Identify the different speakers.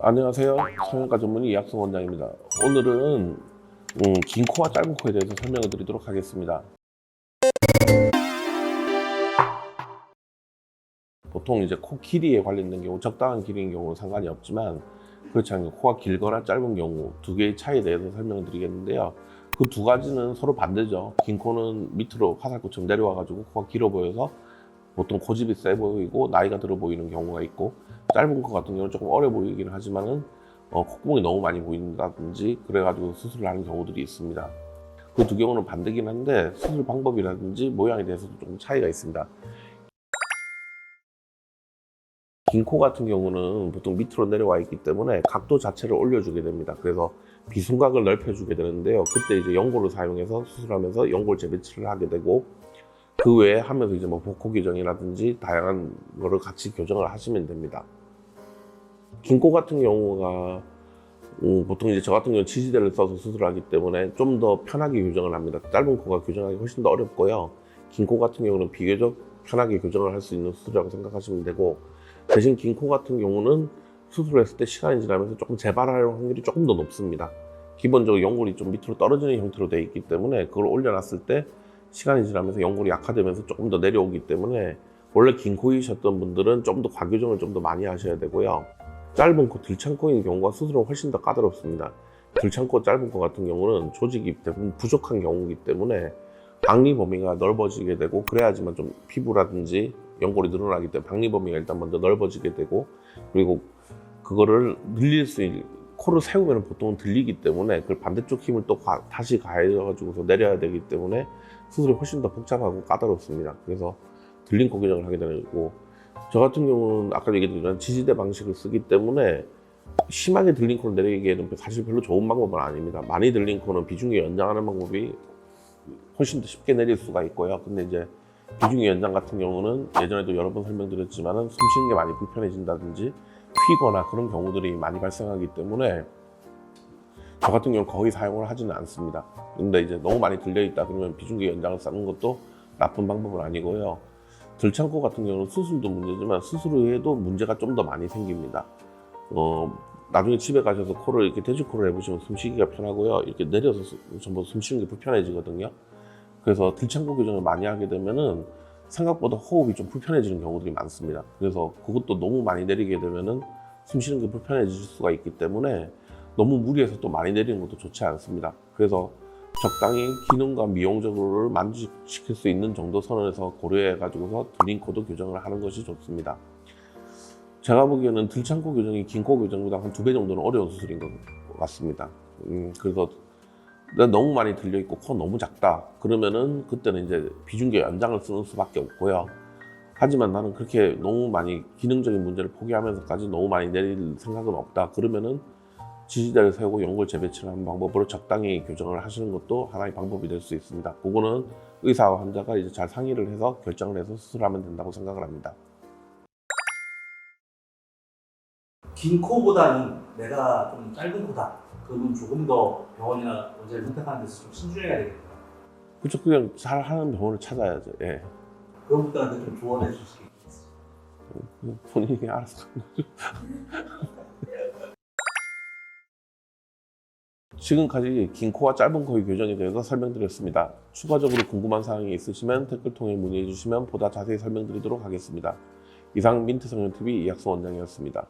Speaker 1: 안녕하세요. 성형외과 전문의 이학성 원장입니다. 오늘은 긴 코와 짧은 코에 대해서 설명을 드리도록 하겠습니다. 보통 이제 코 길이에 관련된 경우, 적당한 길이인 경우는 상관이 없지만 그렇지 않게 코가 길거나 짧은 경우 두 개의 차이에 대해서 설명을 드리겠는데요. 그 두 가지는 서로 반대죠. 긴 코는 밑으로 화살표처럼 내려와가지고 코가 길어 보여서 보통 고집이 세 보이고 나이가 들어 보이는 경우가 있고, 짧은 코 같은 경우는 조금 어려 보이긴 하지만은 콧구멍이 너무 많이 보인다든지 그래가지고 수술을 하는 경우들이 있습니다. 그 두 경우는 반대긴 한데 수술 방법이라든지 모양에 대해서도 조금 차이가 있습니다. 긴 코 같은 경우는 보통 밑으로 내려와 있기 때문에 각도 자체를 올려주게 됩니다. 그래서 비순각을 넓혀주게 되는데요. 그때 이제 연골을 사용해서 수술하면서 연골 재배치를 하게 되고, 그 외에 하면서 이제 뭐 복코 교정이라든지 다양한 거를 같이 교정을 하시면 됩니다. 긴 코 같은 경우가 보통 이제 저 같은 경우는 치지대를 써서 수술하기 때문에 좀 더 편하게 교정을 합니다. 짧은 코가 교정하기 훨씬 더 어렵고요. 긴 코 같은 경우는 비교적 편하게 교정을 할 수 있는 수술이라고 생각하시면 되고, 대신 긴 코 같은 경우는 수술을 했을 때 시간이 지나면서 조금 재발할 확률이 조금 더 높습니다. 기본적으로 연골이 좀 밑으로 떨어지는 형태로 되어 있기 때문에 그걸 올려놨을 때 시간이 지나면서 연골이 약화되면서 조금 더 내려오기 때문에 원래 긴 코이셨던 분들은 좀 더 과교정을 좀 더 많이 하셔야 되고요. 짧은 코, 들창코인 경우가 수술은 훨씬 더 까다롭습니다. 들창코, 짧은 코 같은 경우는 조직이 대부분 부족한 경우이기 때문에 박리 범위가 넓어지게 되고, 그래야지만 좀 피부라든지 연골이 늘어나기 때문에 박리 범위가 일단 먼저 넓어지게 되고, 그리고 그거를 늘릴 수 있는, 코를 세우면 보통은 들리기 때문에 그걸 반대쪽 힘을 또 다시 가해가지고서 내려야 되기 때문에 수술이 훨씬 더 복잡하고 까다롭습니다. 그래서 들린 코 교정을 하게 되고, 저 같은 경우는 아까 얘기했지만 지지대 방식을 쓰기 때문에 심하게 들린 코를 내리기에는 사실 별로 좋은 방법은 아닙니다. 많이 들린 코는 비중기 연장하는 방법이 훨씬 더 쉽게 내릴 수가 있고요. 근데 이제 비중기 연장 같은 경우는 예전에도 여러 번 설명드렸지만은 숨 쉬는 게 많이 불편해진다든지 휘거나 그런 경우들이 많이 발생하기 때문에 저 같은 경우는 거의 사용을 하지는 않습니다. 근데 이제 너무 많이 들려 있다 그러면 비중기 연장을 쌓는 것도 나쁜 방법은 아니고요. 들창코 같은 경우는 수술도 문제지만 수술 후에도 문제가 좀 더 많이 생깁니다. 나중에 집에 가셔서 코를 이렇게 돼지코를 해보시면 숨쉬기가 편하고요. 이렇게 내려서 전부 숨쉬는 게 불편해지거든요. 그래서 들창코 교정을 많이 하게 되면은 생각보다 호흡이 좀 불편해지는 경우들이 많습니다. 그래서 그것도 너무 많이 내리게 되면은 숨쉬는 게 불편해질 수가 있기 때문에 너무 무리해서 또 많이 내리는 것도 좋지 않습니다. 그래서 적당히 기능과 미용적으로를 만족시킬 수 있는 정도 선에서 고려해 가지고서 들린 코도 교정을 하는 것이 좋습니다. 제가 보기에는 들창코 교정이 긴 코 교정보다 한 2배 정도는 어려운 수술인 것 같습니다. 그래서 너무 많이 들려 있고 코 너무 작다 그러면은 그때는 이제 비중기 연장을 쓰는 수밖에 없고요. 하지만 나는 그렇게 너무 많이 기능적인 문제를 포기하면서까지 너무 많이 내릴 생각은 없다 그러면은 지지대를 세우고 연골 재배치를 하는 방법으로 적당히 교정을 하시는 것도 하나의 방법이 될 수 있습니다. 그거는 의사와 환자가 이제 잘 상의를 해서 결정을 해서 수술하면 된다고 생각을 합니다.
Speaker 2: 긴 코보다는 내가 좀 짧은 코다. 그러면 조금 더 병원이나 원장을 선택하는 데서 좀 신중해야 되겠다.
Speaker 1: 그렇죠. 그냥 잘 하는 병원을 찾아야죠. 예.
Speaker 2: 그런 분들한테 좀 조언해 주실 수 있어요.
Speaker 1: 본인이 알아서 하는 거죠. 지금까지 긴 코와 짧은 코의 교정에 대해서 설명드렸습니다. 추가적으로 궁금한 사항이 있으시면 댓글 통해 문의해 주시면 보다 자세히 설명드리도록 하겠습니다. 이상 민트성형TV 이학성 원장이었습니다.